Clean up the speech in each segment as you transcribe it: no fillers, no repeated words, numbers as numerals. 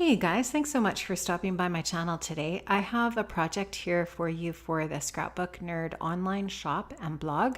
Hey guys, thanks so much for stopping by my channel today. I have a project here for you for the Scrapbook Nerd online shop and blog,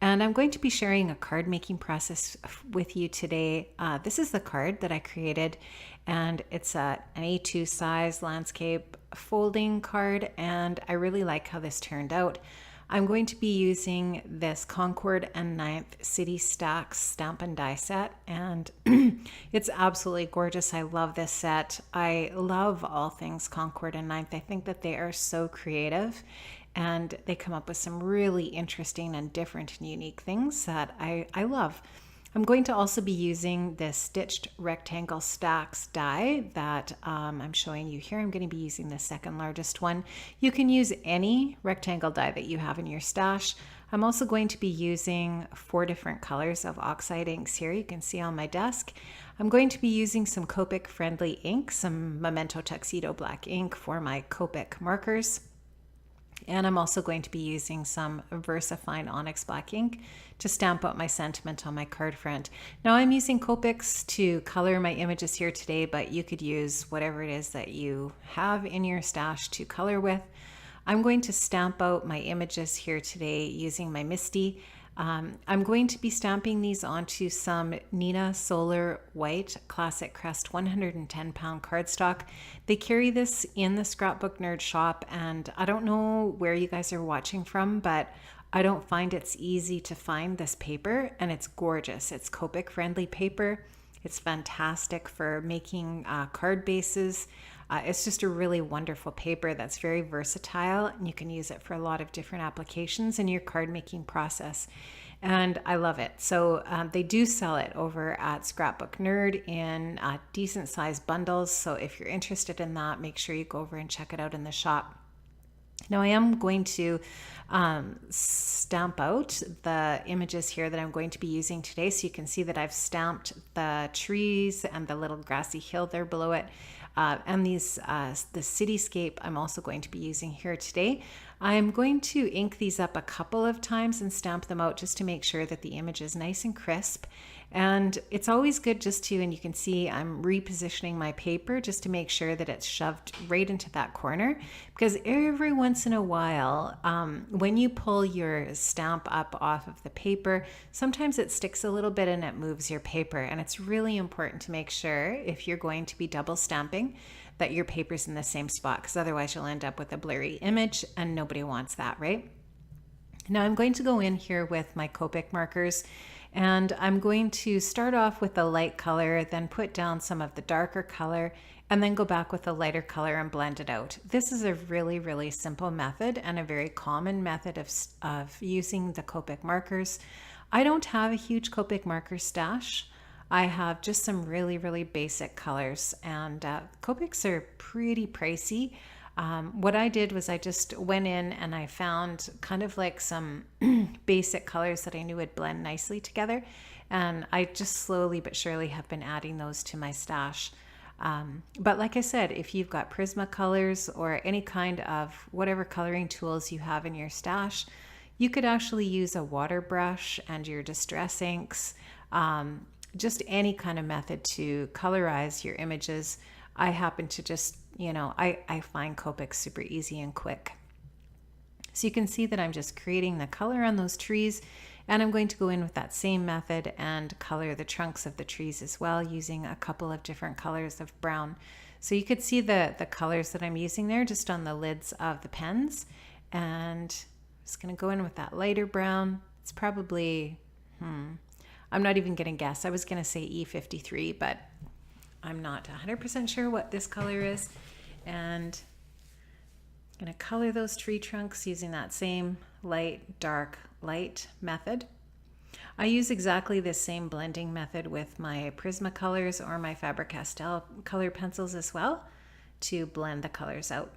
and I'm going to be sharing a card making process with you today. This is the card that I created, and it's an A2 size landscape folding card, and I really like how this turned out. I'm going to be using this Concord and 9th City Stacks stamp and die set, and it's absolutely gorgeous. I love this set. I love all things Concord and 9th. I think that they are so creative and they come up with some really interesting and different and unique things that I love. I'm going to also be using this stitched rectangle stacks die that I'm showing you here. I'm going to be using the second largest one. You can use any rectangle die that you have in your stash. I'm also going to be using 4 different colors of oxide inks here. You can see on my desk. I'm going to be using some Copic friendly ink, some Memento Tuxedo black ink for my Copic markers. And I'm also going to be using some VersaFine Onyx black ink to stamp out my sentiment on my card front. Now I'm using Copics to color my images here today, but you could use whatever it is that you have in your stash to color with. I'm going to stamp out my images here today using my Misty. I'm going to be stamping these onto some neenah Solar White Classic Crest 110-pound cardstock. They carry this in the Scrapbook Nerd shop, and I don't know where you guys are watching from, but I don't find it's easy to find this paper, and it's gorgeous. It's Copic friendly paper. It's fantastic for making card bases. It's just a really wonderful paper that's very versatile, and you can use it for a lot of different applications in your card making process. And I love it. So they do sell it over at Scrapbook Nerd in decent sized bundles. So if you're interested in that, make sure you go over and check it out in the shop. Now I am going to stamp out the images here that I'm going to be using today. So you can see that I've stamped the trees and the little grassy hill there below it. And the cityscape I'm also going to be using here today. I'm going to ink these up a couple of times and stamp them out just to make sure that the image is nice and crisp. And it's always good just to, and you can see I'm repositioning my paper just to make sure that it's shoved right into that corner, because every once in a while, when you pull your stamp up off of the paper, sometimes it sticks a little bit and it moves your paper. And it's really important to make sure, if you're going to be double stamping, that your paper's in the same spot, because otherwise you'll end up with a blurry image and nobody wants that, right? Now I'm going to go in here with my Copic markers, and I'm going to start off with a light color, then put down some of the darker color, and then go back with a lighter color and blend it out. This is a really, really simple method and a very common method of using the Copic markers. I don't have a huge Copic marker stash. I have just some really, really basic colors, and Copics are pretty pricey. What I did was I just went in and I found kind of like some basic colors that I knew would blend nicely together. And I just slowly but surely have been adding those to my stash. But like I said, if you've got Prismacolors or any kind of whatever coloring tools you have in your stash, you could actually use a water brush and your distress inks, just any kind of method to colorize your images. I happen to just, I find Copic super easy and quick. So you can see that I'm just creating the color on those trees, and I'm going to go in with that same method and color the trunks of the trees as well, using a couple of different colors of brown. So you could see the colors that I'm using there just on the lids of the pens. And I'm just going to go in with that lighter brown. It's probably, I'm not even going to guess. I was going to say E53, but I'm not 100% sure what this color is. And I'm going to color those tree trunks using that same light, dark, light method. I use exactly the same blending method with my Prismacolors or my Faber-Castell color pencils as well to blend the colors out.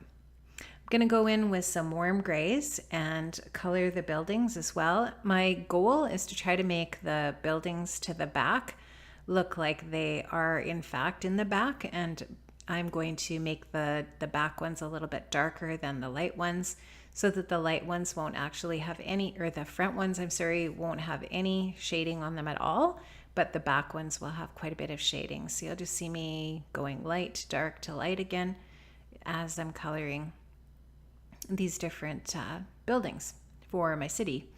I'm going to go in with some warm grays and color the buildings as well. My goal is to try to make the buildings to the back look like they are in fact in the back, and I'm going to make the back ones a little bit darker than the light ones, so that the light ones won't actually have any, or the front ones, I'm sorry, won't have any shading on them at all, but the back ones will have quite a bit of shading. So you'll just see me going light, dark to light again as I'm coloring these different buildings for my city.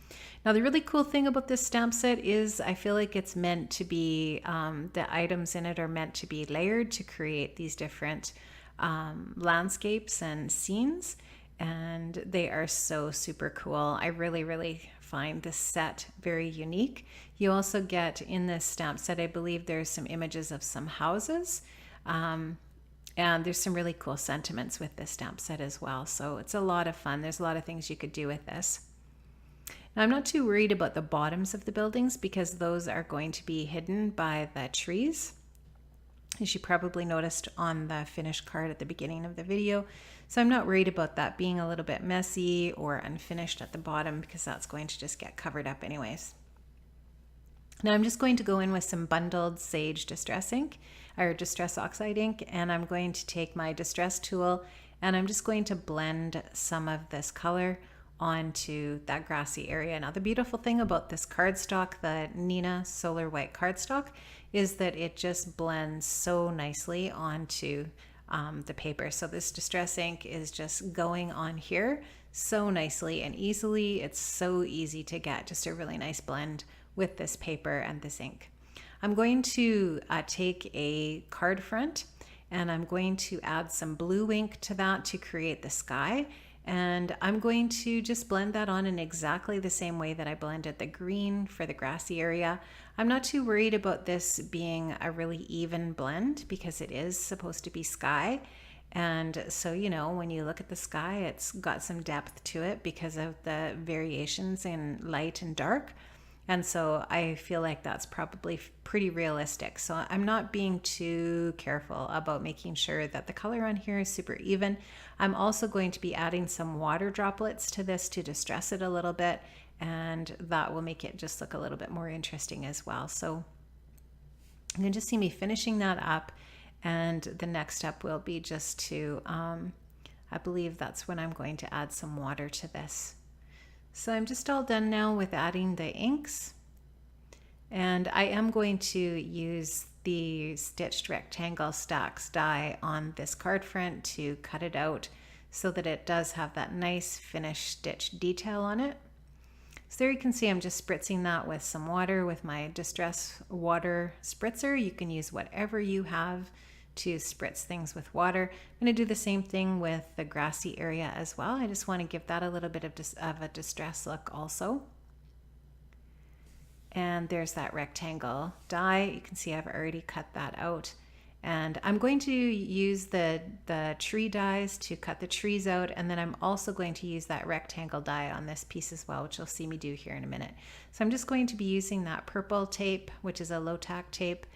Now, the really cool thing about this stamp set is I feel like it's meant to be, the items in it are meant to be layered to create these different landscapes and scenes. And they are so super cool. I really, really find this set very unique. You also get in this stamp set, I believe there's some images of some houses. And there's some really cool sentiments with this stamp set as well. So it's a lot of fun. There's a lot of things you could do with this. Now, I'm not too worried about the bottoms of the buildings because those are going to be hidden by the trees, as you probably noticed on the finished card at the beginning of the video. So I'm not worried about that being a little bit messy or unfinished at the bottom because that's going to just get covered up anyways. Now I'm just going to go in with some bundled sage distress ink or distress oxide ink, and I'm going to take my distress tool and I'm just going to blend some of this color onto that grassy area. Now the beautiful thing about this cardstock, the Neenah Solar White cardstock, is that it just blends so nicely onto the paper. So this distress ink is just going on here so nicely and easily. It's so easy to get, just a really nice blend with this paper and this ink. I'm going to take a card front and I'm going to add some blue ink to that to create the sky. And I'm going to just blend that on in exactly the same way that I blended the green for the grassy area. I'm not too worried about this being a really even blend because it is supposed to be sky. And so, you know, when you look at the sky, it's got some depth to it because of the variations in light and dark. And so I feel like that's probably pretty realistic. So I'm not being too careful about making sure that the color on here is super even. I'm also going to be adding some water droplets to this to distress it a little bit, and that will make it just look a little bit more interesting as well. So you can just see me finishing that up, and the next step will be just to, I believe that's when I'm going to add some water to this. So I'm just all done now with adding the inks, and I am going to use the stitched rectangle stacks die on this card front to cut it out so that it does have that nice finished stitch detail on it. So there you can see I'm just spritzing that with some water with my distress water spritzer. You can use whatever you have to spritz things with water. I'm going to do the same thing with the grassy area as well. I just want to give that a little bit of a distress look also. And there's that rectangle die. You can see I've already cut that out. And I'm going to use the tree dies to cut the trees out, and then I'm also going to use that rectangle die on this piece as well, which you'll see me do here in a minute. So I'm just going to be using that purple tape, which is a low tack tape,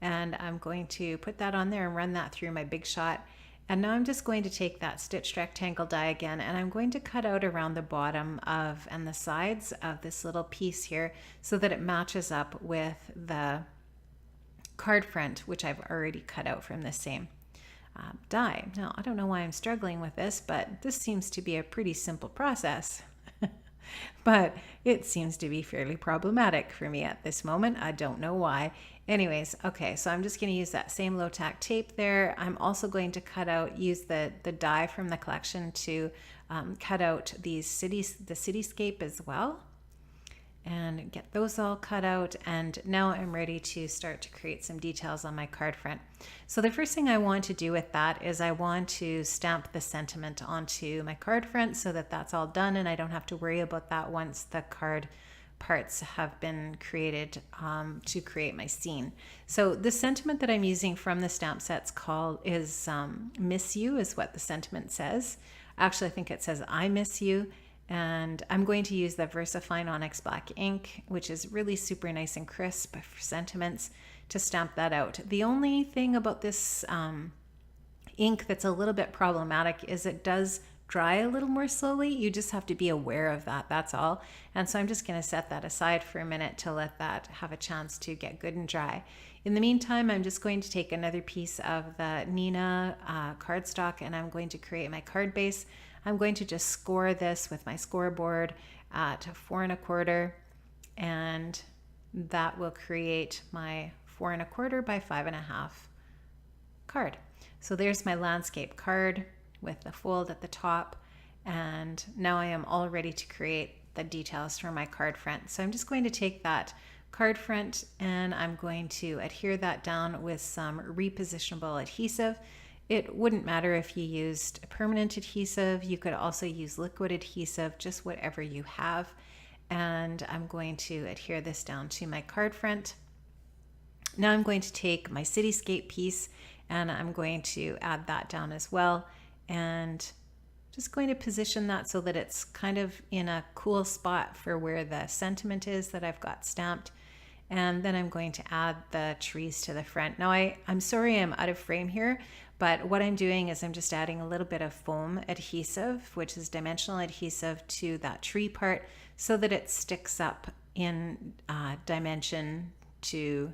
and I'm going to put that on there and run that through my Big Shot. And now I'm just going to take that stitched rectangle die again, and I'm going to cut out around the bottom of and the sides of this little piece here so that it matches up with the card front, which I've already cut out from the same die. Now, I don't know why I'm struggling with this, but this seems to be a pretty simple process. But it seems to be fairly problematic for me at this moment. I don't know why. Anyways, okay, so I'm just going to use that same low tack tape there. I'm also going to use the die from the collection to cut out the cityscape as well, and get those all cut out. And now I'm ready to start to create some details on my card front. So the first thing I want to do with that is I want to stamp the sentiment onto my card front so that that's all done and I don't have to worry about that once the card parts have been created to create my scene. So the sentiment that I'm using from the stamp sets is miss you is what the sentiment says. Actually, I think it says I miss you. And I'm going to use the VersaFine Onyx Black ink, which is really super nice and crisp for sentiments, to stamp that out. The only thing about this ink that's a little bit problematic is it does dry a little more slowly. You just have to be aware of that, that's all. And so I'm just going to set that aside for a minute to let that have a chance to get good and dry. In the meantime, I'm just going to take another piece of the Neenah cardstock and I'm going to create my card base. I'm going to just score this with my scoreboard at 4 1/4, and that will create my 4 1/4 by 5 1/2 card. So there's my landscape card with the fold at the top, and now I am all ready to create the details for my card front. So I'm just going to take that card front and I'm going to adhere that down with some repositionable adhesive. It wouldn't matter if you used permanent adhesive. You could also use liquid adhesive, just whatever you have. And I'm going to adhere this down to my card front. Now I'm going to take my cityscape piece and I'm going to add that down as well, and just going to position that so that it's kind of in a cool spot for where the sentiment is that I've got stamped. And then I'm going to add the trees to the front. Now I'm sorry I'm out of frame here, but what I'm doing is I'm just adding a little bit of foam adhesive, which is dimensional adhesive, to that tree part so that it sticks up in dimension to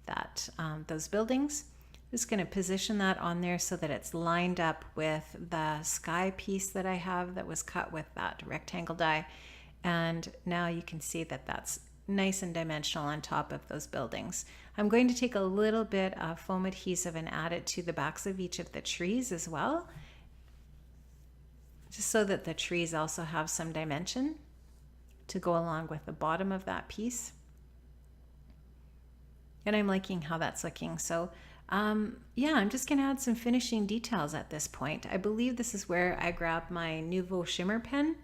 that those buildings. Just going to position that on there so that it's lined up with the sky piece that I have that was cut with that rectangle die. And now you can see that that's nice and dimensional on top of those buildings. I'm going to take a little bit of foam adhesive and add it to the backs of each of the trees as well, just so that the trees also have some dimension to go along with the bottom of that piece. And I'm liking how that's looking. So yeah, I'm just going to add some finishing details at this point. I believe this is where I grab my Nouveau shimmer pen,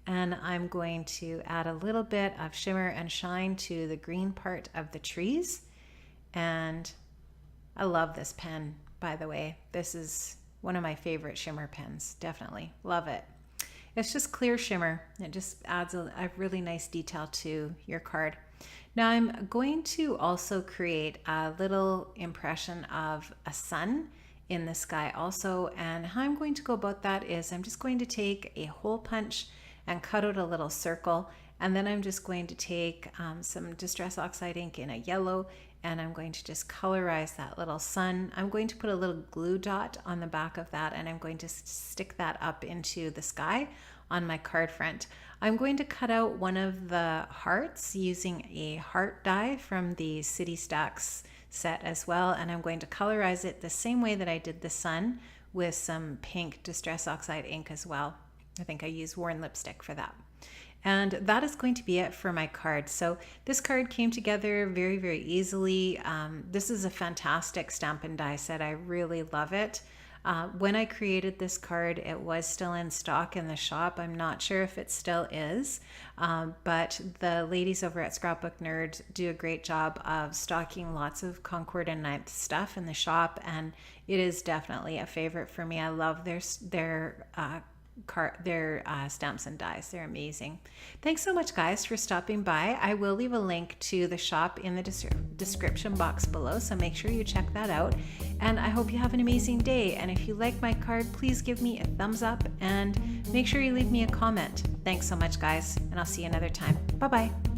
and I'm going to add a little bit of shimmer and shine to the green part of the trees. And I love this pen, by the way. This is one of my favorite shimmer pens. Definitely love it. It's just clear shimmer. It just adds a really nice detail to your card. Now I'm going to also create a little impression of a sun in the sky also, and how I'm going to go about that is I'm just going to take a hole punch and cut out a little circle, and then I'm just going to take some Distress Oxide ink in a yellow, and I'm going to just colorize that little sun. I'm going to put a little glue dot on the back of that, and I'm going to stick that up into the sky on my card front. I'm going to cut out one of the hearts using a heart die from the City Stacks set as well, and I'm going to colorize it the same way that I did the sun with some pink Distress Oxide ink as well. I think I used Worn Lipstick for that. And that is going to be it for my card. So this card came together very, very easily. This is a fantastic Stampin' Die set. I really love it. When I created this card, it was still in stock in the shop. I'm not sure if it still is, but the ladies over at Scrapbook Nerd do a great job of stocking lots of Concord and 9th stuff in the shop, and it is definitely a favorite for me. I love their stamps and dies. They're amazing. Thanks so much, guys, for stopping by. I will leave a link to the shop in the description box below, so make sure you check that out. And I hope you have an amazing day. And if you like my card, please give me a thumbs up and make sure you leave me a comment. Thanks so much, guys, and I'll see you another time. Bye-bye.